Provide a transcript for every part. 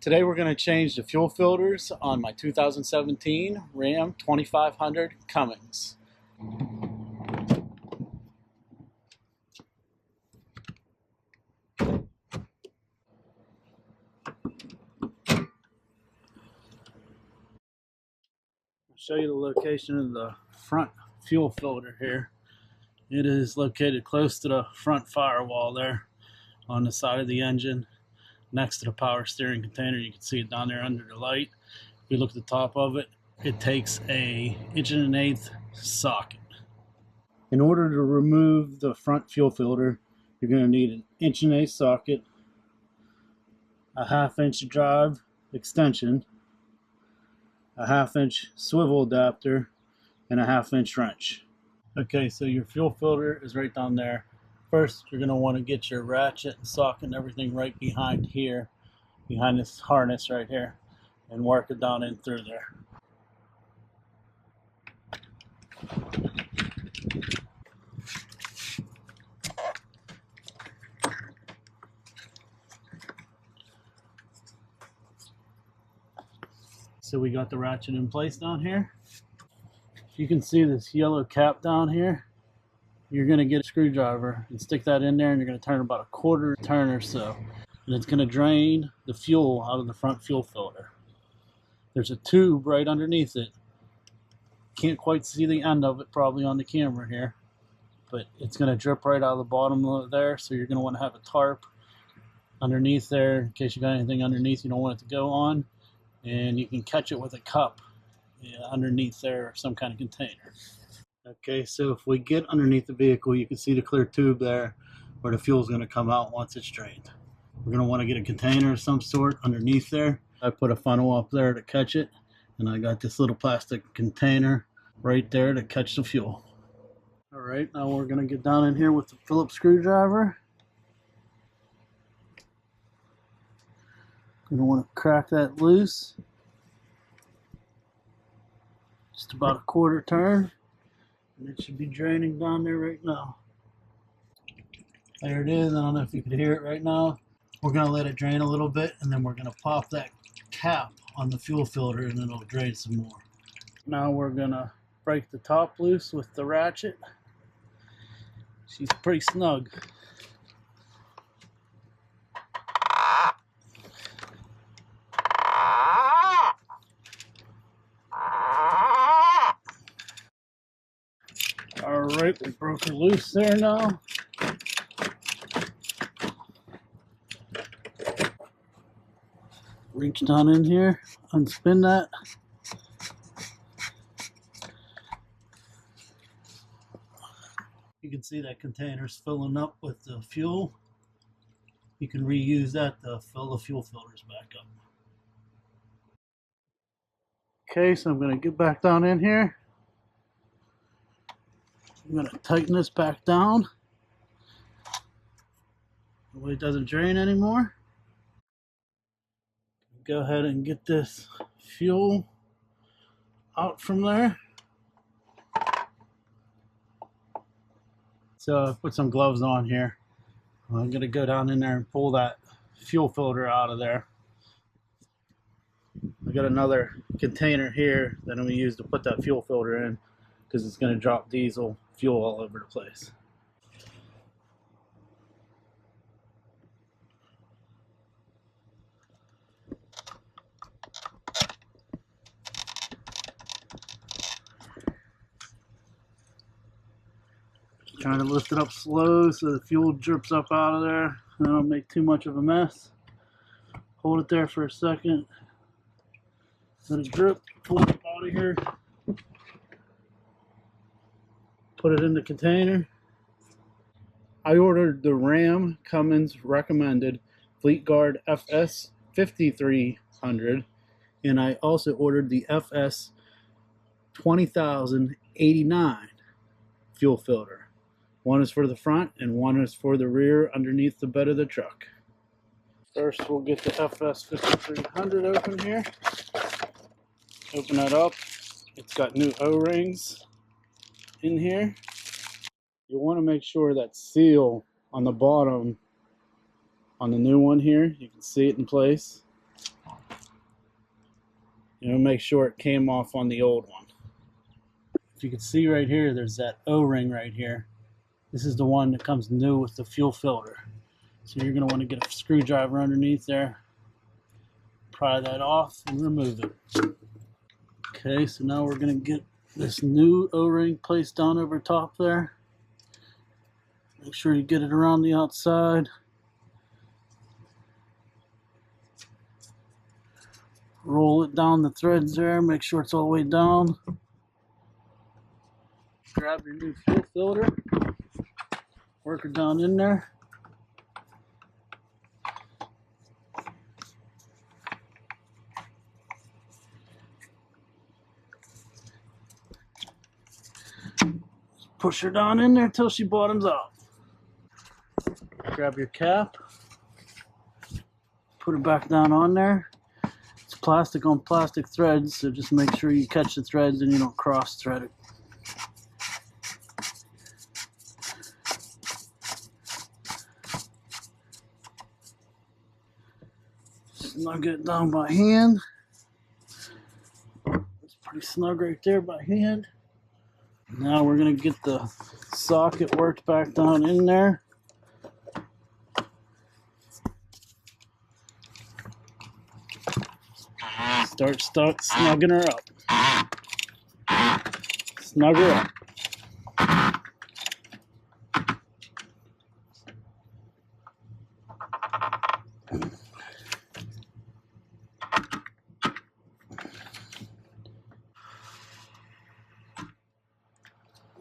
Today we're going to change the fuel filters on my 2017 Ram 2500 Cummins. I'll show you the location of the front fuel filter here. It is located close to the front firewall there on the side of the engine, next to the power steering container. You can see it down there under the light. If you look at the top of it, it takes a 1.1/8" socket. In order to remove the front fuel filter, you're going to need an 1.1/8" socket, a 1/2" drive extension, a 1/2" swivel adapter, and a 1/2" wrench. Okay, so your fuel filter is right down there. First, you're going to want to get your ratchet and socket and everything right behind here, behind this harness right here, and work it down in through there. So we got the ratchet in place down here. You can see this yellow cap down here. You're going to get a screwdriver and stick that in there, and you're going to turn about a 1/4 turn or so, and it's going to drain the fuel out of the front fuel filter. There's a tube right underneath it. Can't quite see the end of it probably on the camera here, but it's going to drip right out of the bottom of there, so you're going to want to have a tarp underneath there in case you got anything underneath you don't want it to go on, and you can catch it with a cup underneath there or some kind of container. Okay, so if we get underneath the vehicle, you can see the clear tube there where the fuel is going to come out once it's drained. We're going to want to get a container of some sort underneath there. I put a funnel up there to catch it, and I got this little plastic container right there to catch the fuel. All right, now we're going to get down in here with the Phillips screwdriver. Going to want to crack that loose. Just about a 1/4 turn. And it should be draining down there right now. There it is. I don't know if you can hear it right now. We're going to let it drain a little bit, and then we're going to pop that cap on the fuel filter, and it'll drain some more. Now we're going to break the top loose with the ratchet. She's pretty snug. Alright, we broke her loose there now. Reach down in here, unspin that. You can see that container's filling up with the fuel. You can reuse that to fill the fuel filters back up. Okay, so I'm going to get back down in here. I'm going to tighten this back down. That way it doesn't drain anymore. Go ahead and get this fuel out from there. So I put some gloves on here. I'm going to go down in there and pull that fuel filter out of there. I got another container here that I'm going to use to put that fuel filter in, because it's going to drop diesel fuel all over the place. Trying to lift it up slow so the fuel drips up out of there and I don't make too much of a mess. Hold it there for a second. Let it drip. Pull it out of here. Put it in the container. I ordered the Ram Cummins recommended Fleet Guard FS 5300, and I also ordered the FS 20089 fuel filter. One is for the front and one is for the rear underneath the bed of the truck. First we'll get the FS 5300 open here. Open that up. It's got new O-rings in here. You want to make sure that seal on the bottom on the new one here, you can see it in place. Make sure it came off on the old one. If you can see right here, there's that O-ring right here. This is the one that comes new with the fuel filter. So you're going to want to get a screwdriver underneath there, pry that off, and remove it. Okay, so now we're going to get this new O-ring placed down over top there. Make sure you get it around the outside. Roll it down the threads there, make sure it's all the way down. Grab your new fuel filter, work it down in there. Push her down in there until she bottoms out. Grab your cap, put it back down on there. It's plastic on plastic threads, so just make sure you catch the threads and you don't cross thread it. Snug it down by hand. It's pretty snug right there by hand. Now we're going to get the socket worked back down in there. Start snugging her up. Snug her up.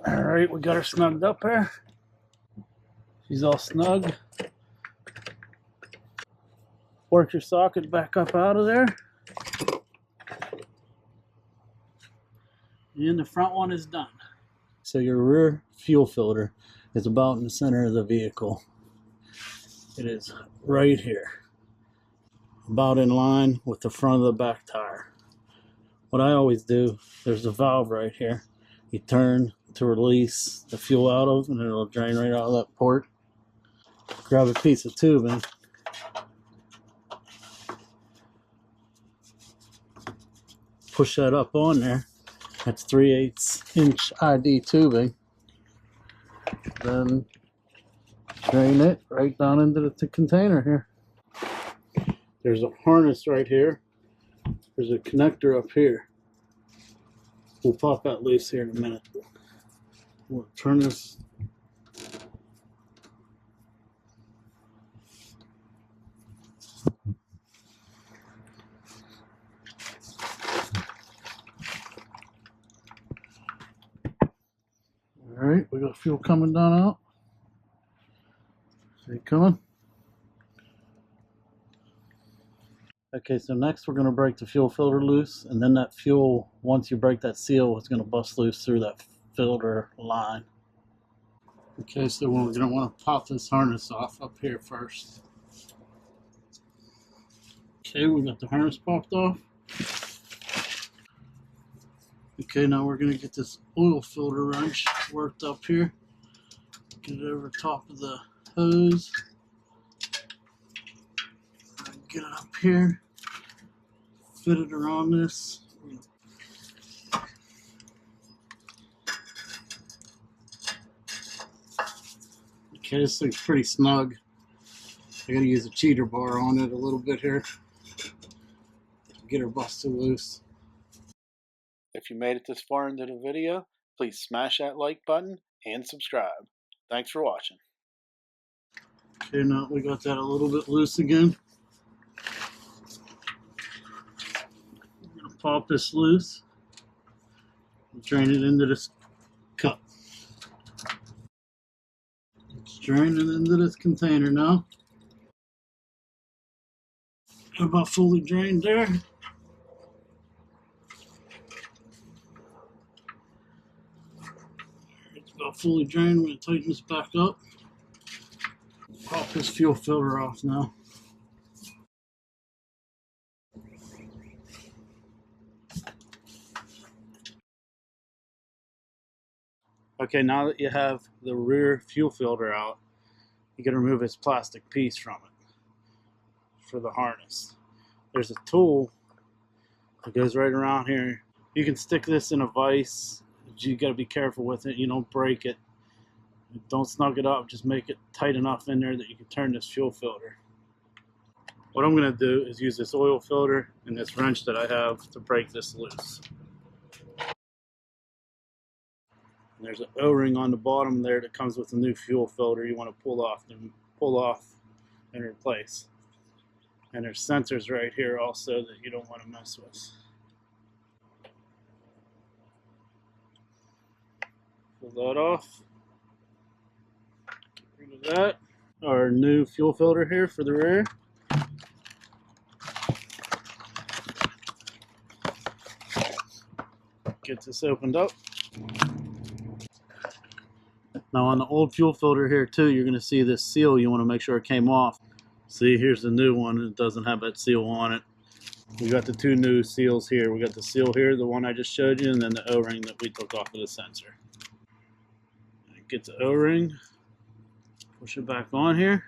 Alright, we got her snugged up there. She's all snug. Work your socket back up out of there. And the front one is done. So your rear fuel filter is about in the center of the vehicle. It is right here, about in line with the front of the back tire. What I always do, there's a valve right here. You turn to release the fuel out of, and it'll drain right out of that port. Grab a piece of tubing. Push that up on there. That's 3/8 inch ID tubing. Then drain it right down into the container here. There's a harness right here. There's a connector up here. We'll pop that loose here in a minute. We'll turn this. Alright, we got fuel coming down out. See it coming? Okay, so next we're going to break the fuel filter loose, and then that fuel, once you break that seal, it's going to bust loose through that filter line. Okay, so we're going to want to pop this harness off up here first. Okay, we got the harness popped off. Okay, now we're going to get this oil filter wrench worked up here. Get it over top of the hose. Get it up here. Fit it around this. Okay, this thing's pretty snug. I gotta use a cheater bar on it a little bit here to get her busted loose. If you made it this far into the video, please smash that like button and subscribe. Thanks for watching. Okay, now we got that a little bit loose again. I'm gonna pop this loose and drain it into this cup. It's draining into this container now. About fully drained there. It's about fully drained. I'm going to tighten this back up. Pop this fuel filter off now. Okay, now that you have the rear fuel filter out, you can remove this plastic piece from it for the harness. There's a tool It goes right around here. You can stick this in a vise. You got to be careful with it. You don't break it. Don't snug it up. Just make it tight enough in there that you can turn this fuel filter. What I'm going to do is use this oil filter and this wrench that I have to break this loose. And there's an O-ring on the bottom there that comes with a new fuel filter you want to pull off and replace. And there's sensors right here also that you don't want to mess with. Pull that off. Get rid of that. Our new fuel filter here for the rear. Get this opened up. Now on the old fuel filter here too, you're going to see this seal. You want to make sure it came off. See, here's the new one. It doesn't have that seal on it. We got the two new seals here. We got the seal here, the one I just showed you, and then the O-ring that we took off of the sensor. Get the O-ring, push it back on here.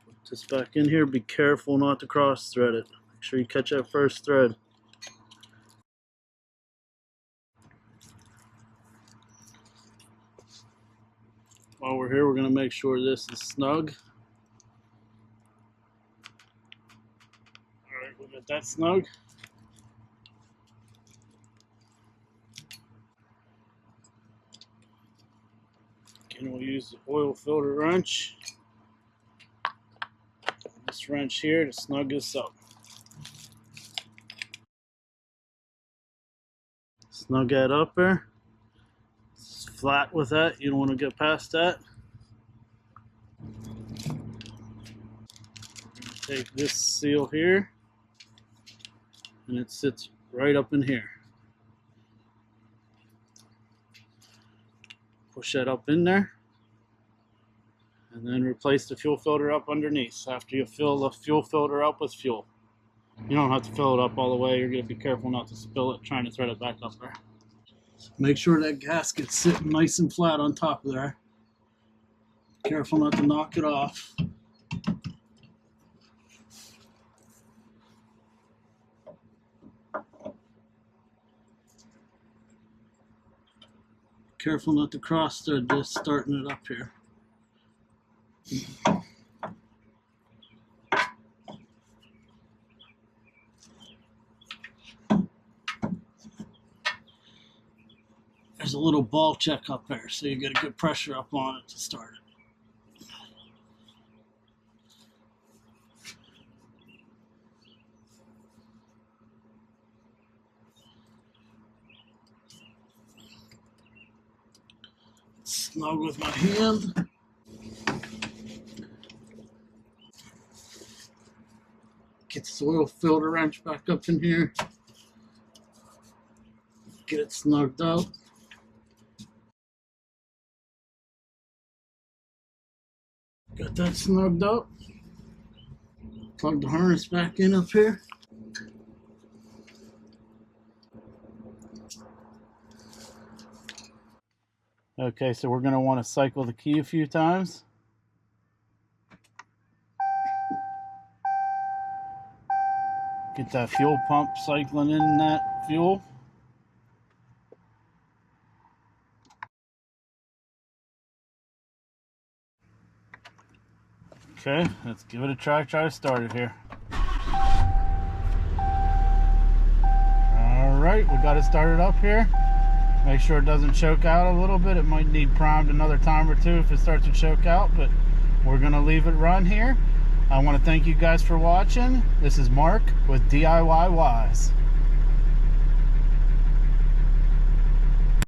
Put this back in here. Be careful not to cross thread it. Make sure you catch that first thread. While we're here, we're going to make sure this is snug. Alright, we'll get that snug. Again, we'll use the oil filter wrench. This wrench here to snug this up. Snug that up there. Flat with that, you don't want to get past that. Take this seal here and it sits right up in here. Push that up in there and then replace the fuel filter up underneath after you fill the fuel filter up with fuel. You don't have to fill it up all the way. You're going to be careful not to spill it trying to thread it back up there. Make sure that gasket's sitting nice and flat on top of there. Careful not to knock it off. Careful not to cross thread this, starting it up here. There's a little ball check up there, so you get a good pressure up on it to start it. Snug with my hand. Get this oil filter wrench back up in here. Get it snugged out. Got that snugged up. Plug the harness back in up here. Okay, so we're going to want to cycle the key a few times. Get that fuel pump cycling in that fuel. Okay, let's give it a try to start it here. Alright, we got it started up here. Make sure it doesn't choke out a little bit. It might need primed another time or two if it starts to choke out, but we're going to leave it run here. I want to thank you guys for watching. This is Mark with DIY Wise.